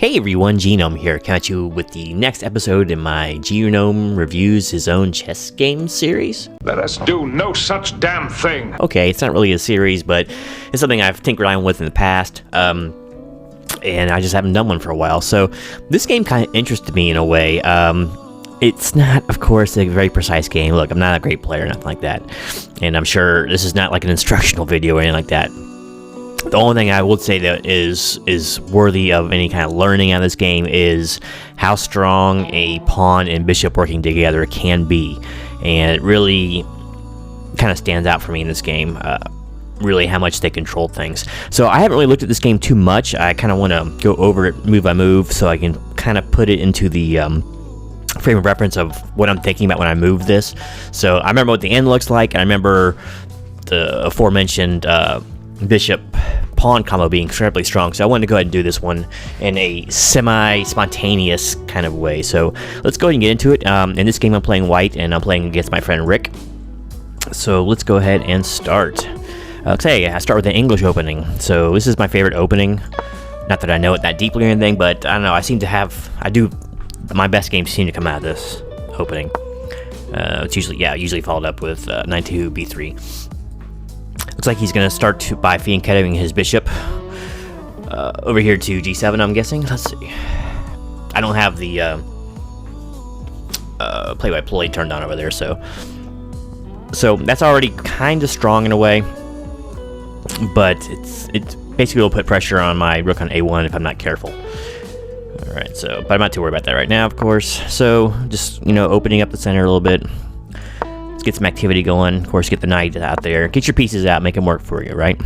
Hey everyone, Genome here, coming at you with the next episode in my Genome Reviews His Own Chess Game series. Let us do no such damn thing! Okay, it's not really a series, but it's something I've tinkered around with in the past, and I just haven't done one for a while, so this game kind of interested me in a way. It's not, of course, a very precise game. Look, I'm not a great player, nothing like that, and I'm sure this is not like an instructional video or anything like that. The only thing I would say that is worthy of any kind of learning out of this game is how strong a pawn and bishop working together can be, and it really kind of stands out for me in this game, really how much they control things. So I haven't really looked at this game too much. I kind of want to go over it move by move so I can kind of put it into the frame of reference of what I'm thinking about when I move this. So I remember what the end looks like, and I remember the aforementioned bishop pawn combo being incredibly strong, so I wanted to go ahead and do this one in a semi-spontaneous kind of way. So let's go ahead and get into it. In this game I'm playing white, and I'm playing against my friend Rick. So let's go ahead and start. Okay, I start with the English opening. So this is my favorite opening. Not that I know it that deeply or anything, but I don't know, my best games seem to come out of this opening. It's usually followed up with knight to b3. Looks like he's going to start by fianchetting his bishop over here to g7, I'm guessing. Let's see. I don't have the play-by-play turned on over there, so that's already kind of strong in a way, but it's basically will put pressure on my rook on a1 if I'm not careful. All right, but I'm not too worried about that right now, of course. So just, opening up the center a little bit. Get some activity going. Of course, get the knight out there. Get your pieces out. Make them work for you, right?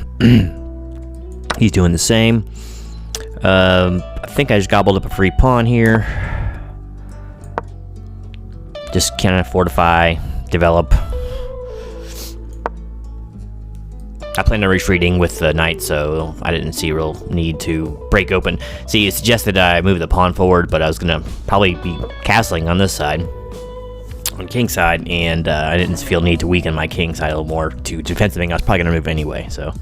He's doing the same. I think I just gobbled up a free pawn here. Just kind of fortify, develop. I planned on retreating with the knight, so I didn't see a real need to break open. See, it suggested I move the pawn forward, but I was going to probably be castling on this side. On king side, and I didn't feel need to weaken my king side a little more to defend something I was probably going to move anyway, so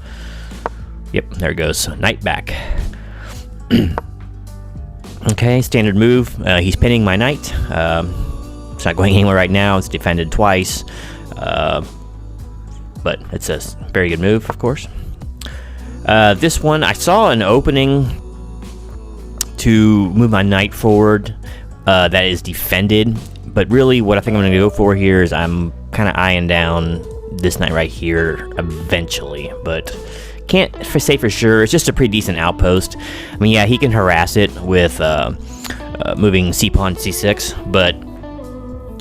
yep, there it goes. Knight back. Okay, standard move. He's pinning my knight. It's not going anywhere right now. It's defended twice, but it's a very good move, of course. This one, I saw an opening to move my knight forward that is defended. But really, what I think I'm going to go for here is I'm kind of eyeing down this knight right here eventually. But can't say for sure. It's just a pretty decent outpost. I mean, yeah, he can harass it with moving c-pawn c6, but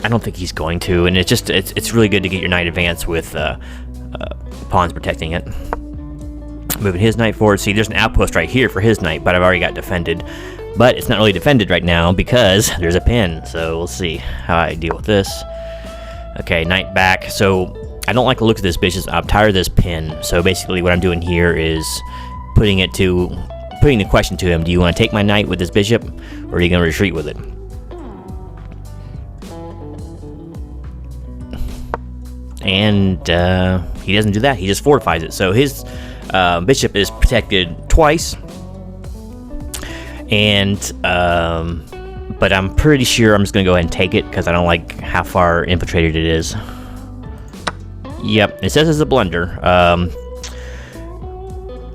I don't think he's going to. And it's really good to get your knight advanced with pawns protecting it. Moving his knight forward. See, there's an outpost right here for his knight, but I've already got defended. But it's not really defended right now because there's a pin, so we'll see how I deal with this. Okay, knight back. So I don't like the look of this bishop. I'm tired of this pin. So basically what I'm doing here is putting the question to him. Do you want to take my knight with this bishop, or are you going to retreat with it? And he doesn't do that. He just fortifies it. So his bishop is protected twice. And, but I'm pretty sure I'm just going to go ahead and take it because I don't like how far infiltrated it is. Yep, it says it's a blunder.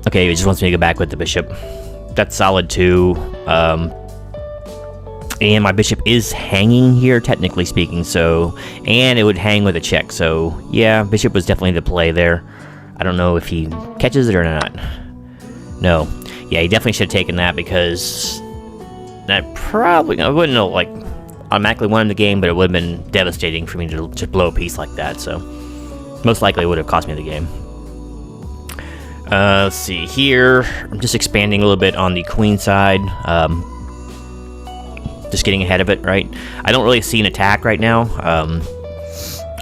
Okay, it just wants me to go back with the bishop. That's solid too. And my bishop is hanging here, technically speaking, and it would hang with a check. So, yeah, bishop was definitely the play there. I don't know if he catches it or not. No. Yeah, he definitely should have taken that because I wouldn't know, like, automatically won the game, but it would have been devastating for me to just blow a piece like that, so most likely it would have cost me the game. Let's see here. I'm just expanding a little bit on the queen side. Just getting ahead of it, right? I don't really see an attack right now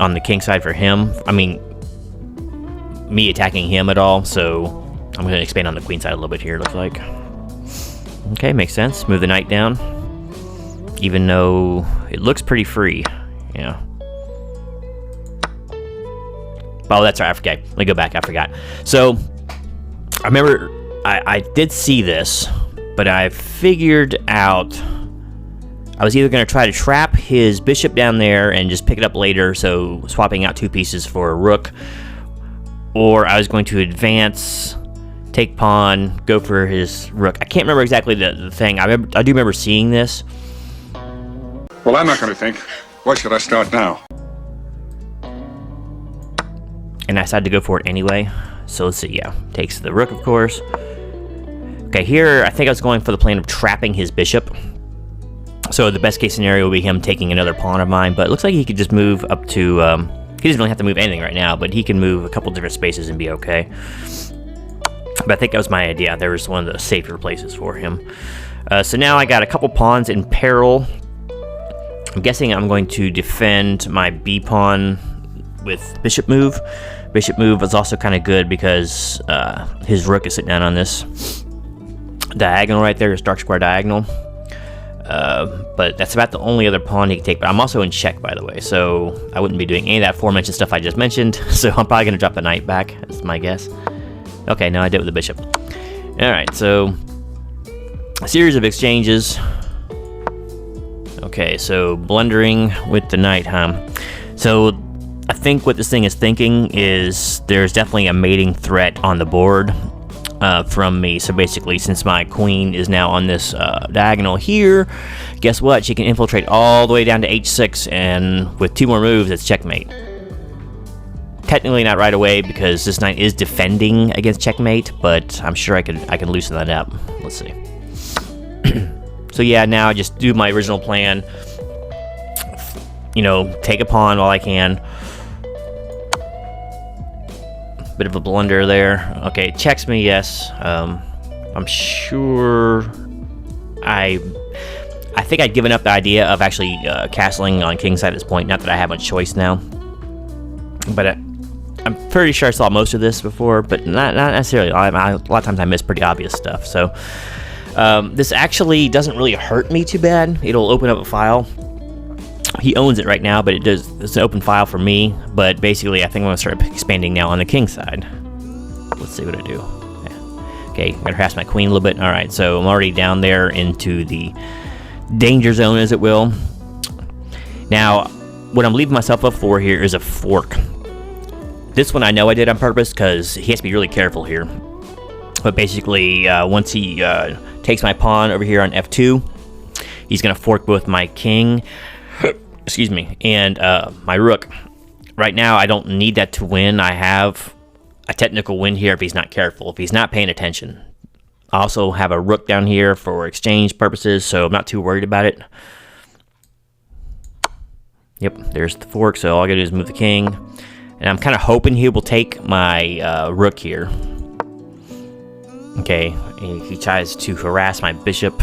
on the king side for him. I mean, me attacking him at all, so I'm going to expand on the queen side a little bit here, it looks like. Okay, makes sense. Move the knight down. Even though it looks pretty free. Yeah. Oh, that's right, I forgot. Let me go back, I forgot. So, I remember I did see this but I figured out I was either going to try to trap his bishop down there and just pick it up later, so swapping out 2 pieces for a rook, or I was going to advance, take pawn, go for his rook. I can't remember exactly the thing. I do remember seeing this. Well, I'm not going to think. Why should I start now? And I decided to go for it anyway. So let's see, yeah. Takes the rook, of course. Okay, here I think I was going for the plan of trapping his bishop. So the best case scenario would be him taking another pawn of mine, but it looks like he could just move up to, he doesn't really have to move anything right now, but he can move a couple different spaces and be okay. But I think that was my idea. There was one of the safer places for him. So now I got a couple pawns in peril. I'm guessing I'm going to defend my b pawn with bishop move. Bishop move is also kind of good because his rook is sitting down on this diagonal right there, his dark square diagonal. But that's about the only other pawn he can take. But I'm also in check, by the way, so I wouldn't be doing any of that aforementioned stuff I just mentioned. So I'm probably going to drop the knight back, that's my guess. Okay, no, I did it with the bishop. Alright, so a series of exchanges. Okay, so blundering with the knight, huh? So I think what this thing is thinking is there's definitely a mating threat on the board from me. So basically, since my queen is now on this diagonal here, guess what? She can infiltrate all the way down to h6, and with 2 more moves, it's checkmate. Technically not right away because this knight is defending against checkmate, but I'm sure I can loosen that up. Let's see. So yeah, now I just do my original plan. You know, take a pawn while I can. Bit of a blunder there. Okay, checks me, yes. I'm sure I think I'd given up the idea of actually castling on kingside at this point. Not that I have much choice now. But I'm pretty sure I saw most of this before, but not necessarily. A lot of times I miss pretty obvious stuff. So this actually doesn't really hurt me too bad. It'll open up a file. He owns it right now, but it's an open file for me. But basically, I think I'm going to start expanding now on the king side. Let's see what I do. Yeah. Okay, I'm going to harass my queen a little bit. Alright, so I'm already down there into the danger zone, as it will. Now, what I'm leaving myself up for here is a fork. This one I know I did on purpose, because he has to be really careful here. But basically, once he takes my pawn over here on f2, he's going to fork both my king... excuse me, and my rook. Right now, I don't need that to win. I have a technical win here if he's not careful, if he's not paying attention. I also have a rook down here for exchange purposes, so I'm not too worried about it. Yep, there's the fork, so all I gotta do is move the king. And I'm kind of hoping he will take my rook here. Okay, he tries to harass my bishop.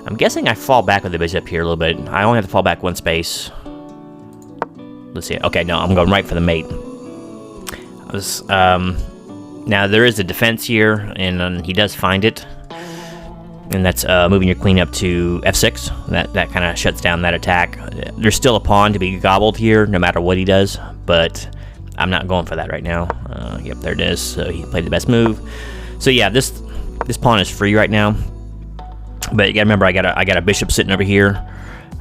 I'm guessing I fall back with the bishop here a little bit. I only have to fall back 1 space. Let's see. Okay, no, I'm going right for the mate. Now, there is a defense here, and he does find it. And that's moving your queen up to f6. That kind of shuts down that attack. There's still a pawn to be gobbled here, no matter what he does. But I'm not going for that right now. Yep, there it is. So he played the best move. So yeah, this pawn is free right now. But you gotta remember, I got a bishop sitting over here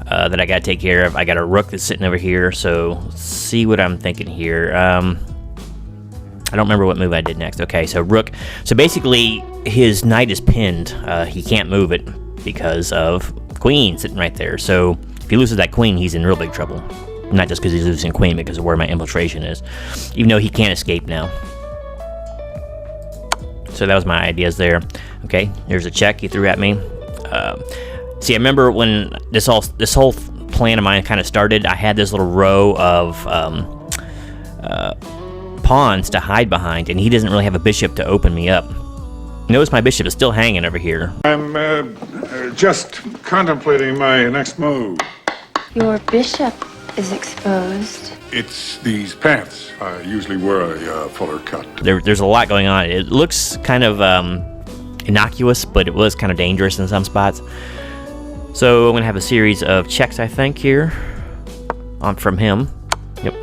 that I gotta take care of. I got a rook that's sitting over here. So let's see what I'm thinking here. I don't remember what move I did next. Okay, so rook. So basically, his knight is pinned. He can't move it because of queen sitting right there. So if he loses that queen, he's in real big trouble. Not just because he's losing queen, because of where my infiltration is. Even though he can't escape now. So that was my ideas there. Okay, there's a check he threw at me. See, I remember when this whole plan of mine kind of started, I had this little row of pawns to hide behind, and he doesn't really have a bishop to open me up. Notice my bishop is still hanging over here. I'm just contemplating my next move. Your bishop is exposed. It's these pants. I usually wear a fuller cut. There's a lot going on. It looks kind of innocuous, but it was kind of dangerous in some spots. So I'm going to have a series of checks, I think, here from him. Yep.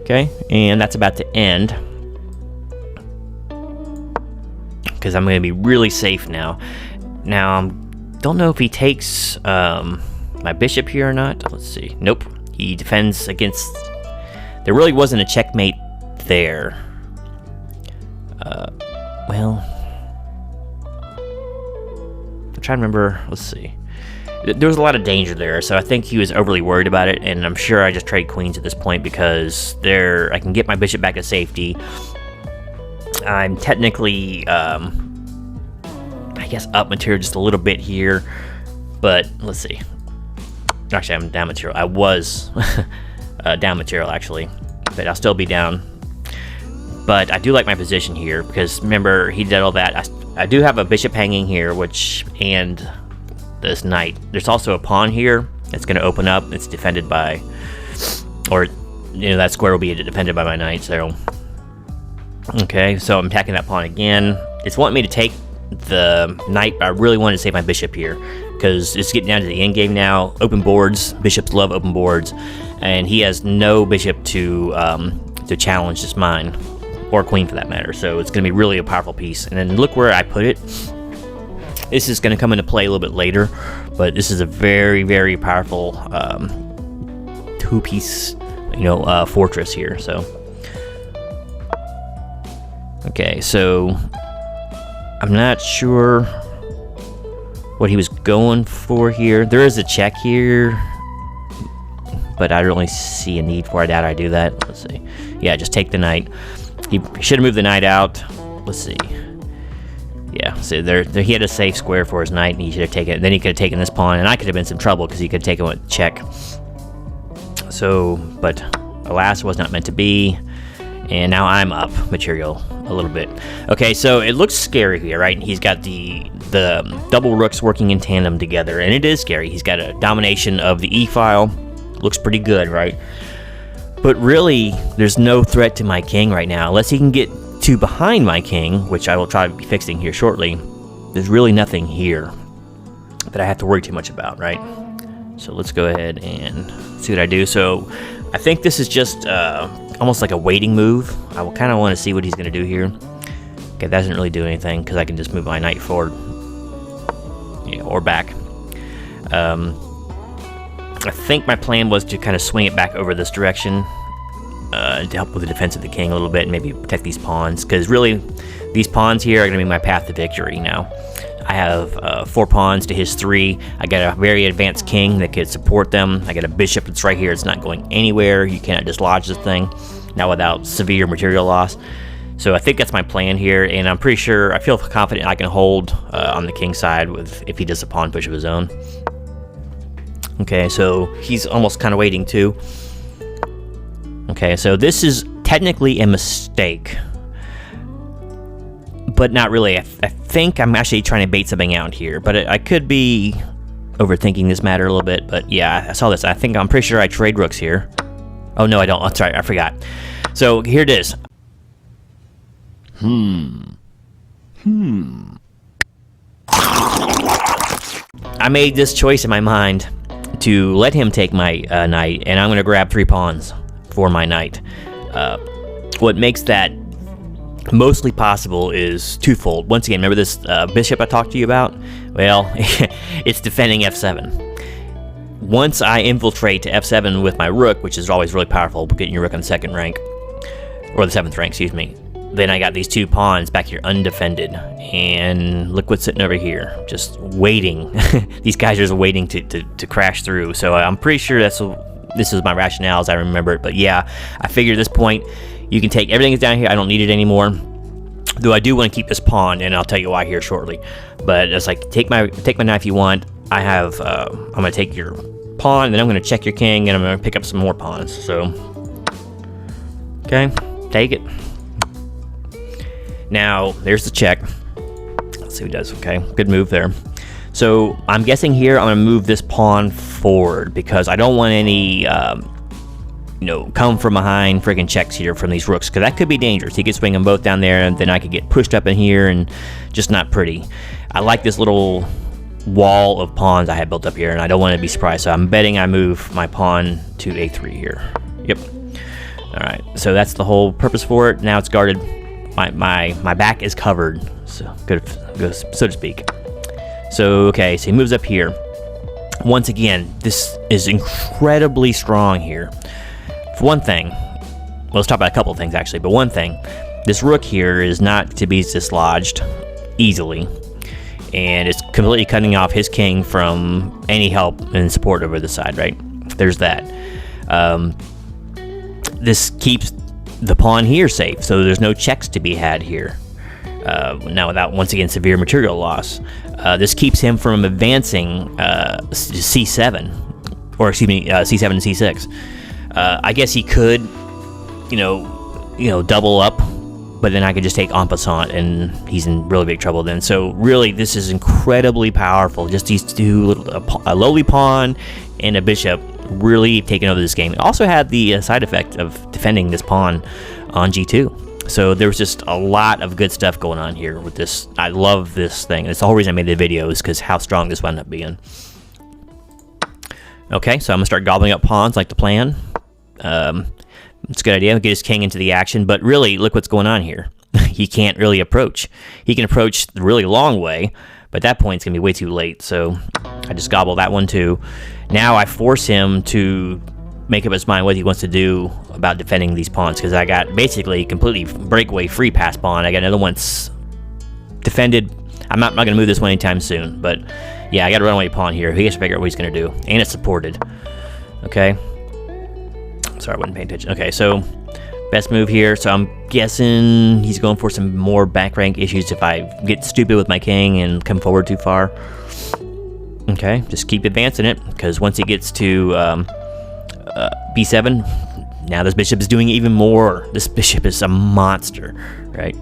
Okay, and that's about to end. Because I'm going to be really safe now. Now, don't know if he takes my bishop here or not. Let's see. Nope. He defends against... There really wasn't a checkmate there. Well... I'm trying to remember. Let's see. There was a lot of danger there, so I think he was overly worried about it, and I'm sure I just trade queens at this point because I can get my bishop back to safety. I'm technically, I guess, up material just a little bit here, but let's see. Actually, I'm down material. I was down material, actually, but I'll still be down. But I do like my position here because, remember, he did all that. I do have a bishop hanging here, and this knight. There's also a pawn here that's going to open up. It's defended by, or, that square will be defended by my knight, so. Okay, so I'm attacking that pawn again. It's wanting me to take the knight, but I really wanted to save my bishop here, because it's getting down to the end game now. Open boards, bishops love open boards, and he has no bishop to challenge this mine, or queen for that matter, so it's going to be really a powerful piece. And then look where I put it. This is going to come into play a little bit later, but this is a very, very powerful two-piece, fortress here. So, okay, so I'm not sure what he was going for here. There is a check here, but I don't really see a need for it. I doubt I do that. Let's see. Yeah, just take the knight. He should have moved the knight out. Let's see. Yeah, so there he had a safe square for his knight, and he should have taken it. Then he could have taken this pawn, and I could have been in some trouble because he could have taken with check. So, but alas, was not meant to be. And now I'm up material a little bit. Okay, so it looks scary here, right? He's got the double rooks working in tandem together, and it is scary. He's got a domination of the e-file. Looks pretty good, right? But really, there's no threat to my king right now, unless he can get two behind my king, which I will try to be fixing here shortly. There's really nothing here that I have to worry too much about, right? So let's go ahead and see what I do. So I think this is just almost like a waiting move. I will kind of want to see what he's going to do here. Okay, that doesn't really do anything because I can just move my knight forward, or back. I think my plan was to kind of swing it back over this direction to help with the defense of the king a little bit and maybe protect these pawns, because really these pawns here are going to be my path to victory now. I have 4 pawns to his 3. I got a very advanced king that could support them. I got a bishop that's right here. It's not going anywhere. You cannot dislodge this thing, not without severe material loss. So I think that's my plan here, and I'm pretty sure, I feel confident I can hold on the king's side if he does a pawn push of his own. Okay, so he's almost kind of waiting too. Okay, so this is technically a mistake, but not really. I think I'm actually trying to bait something out here, but I could be overthinking this matter a little bit. But yeah, I saw this. I'm pretty sure I trade rooks here. Oh no, I don't. That's right, I forgot. So here it is. I made this choice in my mind to let him take my knight, and I'm going to grab 3 pawns for my knight. What makes that mostly possible is twofold. Once again, remember this bishop I talked to you about? Well, it's defending f7. Once I infiltrate to f7 with my rook, which is always really powerful, getting your rook on the 2nd rank, or the 7th rank, excuse me, then I got these 2 pawns back here undefended, and look what's sitting over here, just waiting. These guys are just waiting to crash through. So I'm pretty sure this is my rationale as I remember it. But yeah, I figured at this point you can take everything that's down here. I don't need it anymore, though I do want to keep this pawn, and I'll tell you why here shortly. But it's like, take my knife you want. I have I'm gonna take your pawn, and then I'm gonna check your king, and I'm gonna pick up some more pawns. So okay, take it. Now, there's the check. Let's see who does. Okay, good move there. So, I'm guessing here I'm going to move this pawn forward because I don't want any, come from behind friggin' checks here from these rooks, because that could be dangerous. He could swing them both down there, and then I could get pushed up in here, and just not pretty. I like this little wall of pawns I have built up here, and I don't want to be surprised. So, I'm betting I move my pawn to a3 here. Yep. All right, so that's the whole purpose for it. Now it's guarded. My back is covered, so good, so to speak. So, okay, so he moves up here. Once again, this is incredibly strong here. For one thing, well, let's talk about a couple of things actually, but one thing, this rook here is not to be dislodged easily, and it's completely cutting off his king from any help and support over the side, right? There's that. This keeps the pawn here safe, so there's no checks to be had here. Now without, once again, severe material loss. This keeps him from advancing c7, or excuse me, c7 and c6. I guess he could, double up, but then I could just take en passant, and he's in really big trouble then. So really, this is incredibly powerful. Just these two, a lowly pawn and a bishop, really taking over this game. It also had the side effect of defending this pawn on g2. So there was just a lot of good stuff going on here with this. I love this thing. It's the whole reason I made the video, is because how strong this wound up being. Okay, so I'm going to start gobbling up pawns like the plan. It's a good idea. Get his king into the action, but really, look what's going on here. He can't really approach. He can approach the really long way, but at that point, it's going to be way too late. So I just gobble that one too. Now I force him to make up his mind what he wants to do about defending these pawns, because I got basically completely breakaway free pass pawn. I got another one defended. I'm not going to move this one anytime soon, but yeah, I got a runaway pawn here. He has to figure out what he's going to do, and it's supported. Okay. Sorry, I wasn't paying attention. Okay, so best move here. So I'm guessing he's going for some more back rank issues if I get stupid with my king and come forward too far. Okay, just keep advancing it, because once he gets to b7, now this bishop is doing even more. This bishop is a monster, right?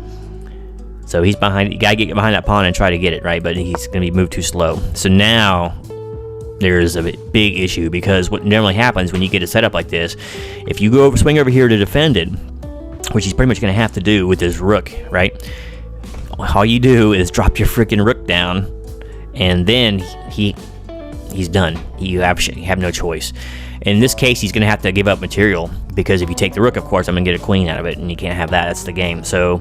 So he's behind. You gotta get behind that pawn and try to get it, right? But he's gonna be moved too slow. So now there's a big issue, because what normally happens when you get a setup like this, if you go swing over here to defend it, which he's pretty much going to have to do with his rook, right? All you do is drop your freaking rook down, and then he's done. You have no choice. In this case, he's going to have to give up material, because if you take the rook, of course, I'm going to get a queen out of it, and you can't have that. That's the game. So,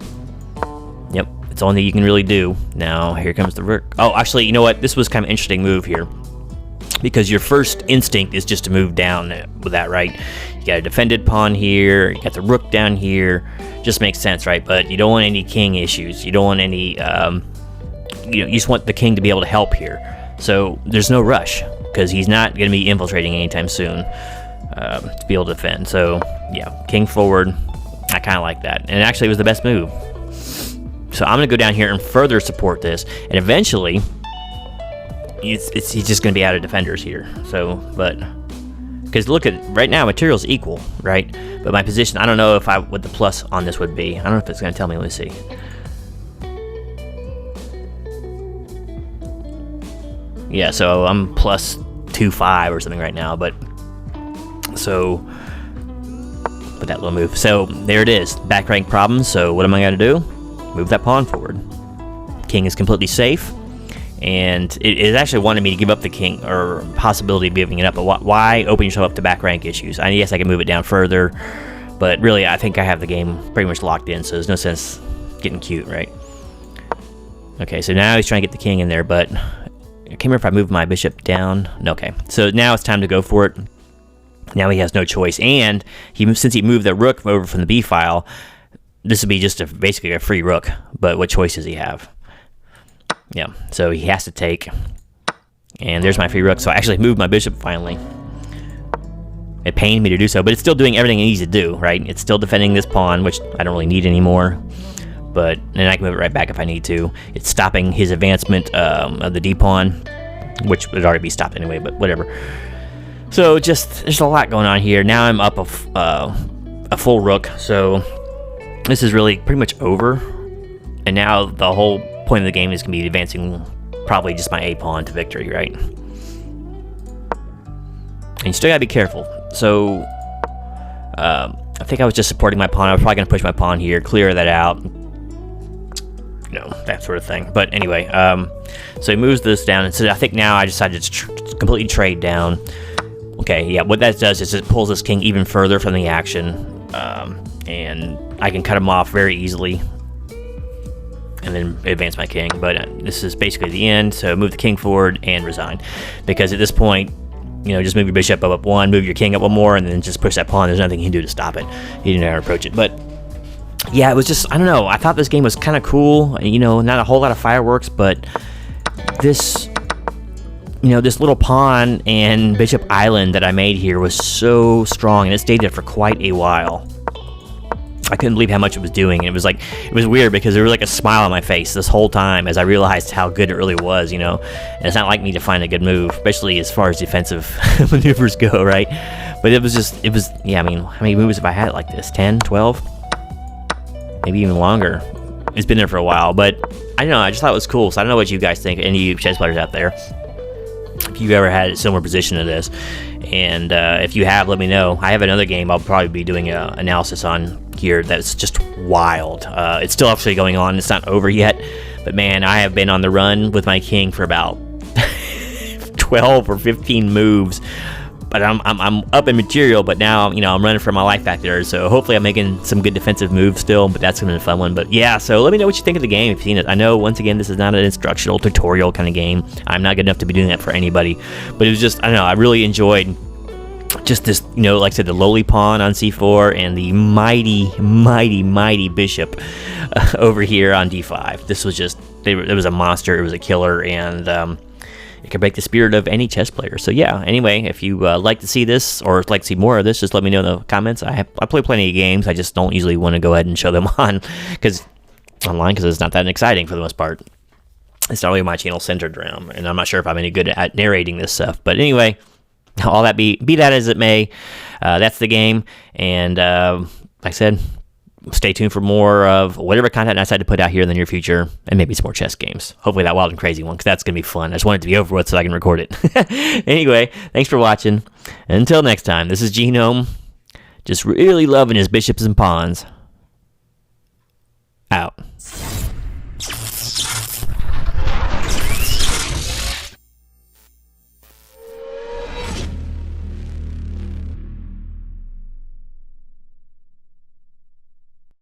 yep, it's the only thing you can really do. Now, here comes the rook. Oh, actually, you know what? This was kind of an interesting move here, because your first instinct is just to move down with that, right? You got a defended pawn here, you got the rook down here, just makes sense, right? But you don't want any king issues, you don't want any, you just want the king to be able to help here. So there's no rush, because he's not going to be infiltrating anytime soon to be able to defend. So yeah, king forward, I kind of like that, and actually it was the best move. So I'm going to go down here and further support this, and eventually he's just going to be out of defenders here. So, but because look at right now, material's equal, right? But my position, I don't know if what the plus on this would be. I don't know if it's going to tell me. Let's see. Yeah, so I'm plus 2-5 or something right now, but so put that little move. So there it is, back rank problems. So what am I going to do? Move that pawn forward. King is completely safe. And it actually wanted me to give up the king, or possibility of giving it up, but why open yourself up to back rank issues? Yes, I can move it down further, but really, I think I have the game pretty much locked in, so there's no sense getting cute, right? Okay, so now he's trying to get the king in there, but I can't remember if I moved my bishop down. No, okay, so now it's time to go for it. Now he has no choice, and since he moved the rook over from the b file, this would be just basically a free rook, but what choice does he have? Yeah, so he has to take, and there's my free rook. So I actually moved my bishop finally. It pained me to do so, but it's still doing everything it needs to do, right? It's still defending this pawn, which I don't really need anymore, but then I can move it right back if I need to. It's stopping his advancement of the d-pawn, which would already be stopped anyway, but whatever. So there's a lot going on here. Now I'm up a full rook, so this is really pretty much over, and now the whole point of the game is going to be advancing probably just my a pawn to victory, right? And you still gotta be careful. So I think I was just supporting my pawn. I was probably going to push my pawn here, clear that out, that sort of thing. But anyway, so he moves this down, and so I think now I decided to completely trade down. Okay, yeah, what that does is it pulls this king even further from the action, and I can cut him off very easily. and then advance my king. But this is basically the end, so move the king forward and resign. Because at this point, just move your bishop up 1, move your king up 1 more, and then just push that pawn. There's nothing you can do to stop it. You didn't know how to approach it. But yeah, it was just, I don't know, I thought this game was kind of cool. Not a whole lot of fireworks, but this, this little pawn and bishop island that I made here was so strong, and it stayed there for quite a while. I couldn't believe how much it was doing. It was weird because there was like a smile on my face this whole time as I realized how good it really was, And it's not like me to find a good move, especially as far as defensive maneuvers go, right? But yeah, how many moves have I had like this? 10, 12? Maybe even longer. It's been there for a while, but I don't know, I just thought it was cool. So I don't know what you guys think, any of you chess players out there, if you've ever had a similar position to this. And if you have, let me know. I have another game I'll probably be doing an analysis on here that's just wild. It's still actually going on. It's not over yet. But man, I have been on the run with my king for about 12 or 15 moves. But I'm up in material, but now, I'm running for my life back there. So hopefully I'm making some good defensive moves still, but that's going to be a fun one. But yeah, so let me know what you think of the game if you've seen it. I know, once again, this is not an instructional tutorial kind of game. I'm not good enough to be doing that for anybody. But it was just, I don't know, I really enjoyed just this, like I said, the lowly pawn on c4 and the mighty, mighty, mighty bishop over here on d5. This was just, it was a monster, it was a killer, and it can break the spirit of any chess player. So yeah, anyway, if you like to see this or like to see more of this, just let me know in the comments. I play plenty of games. I just don't usually want to go ahead and show them online because it's not that exciting for the most part. It's not really my channel centered around, and I'm not sure if I'm any good at narrating this stuff. But anyway, all that be that as it may, that's the game. And like I said, stay tuned for more of whatever content I decide to put out here in the near future, and maybe some more chess games. Hopefully that Wild and Crazy one, because that's going to be fun. I just want it to be over with so I can record it. Anyway, thanks for watching. Until next time, this is Genome, just really loving his bishops and pawns.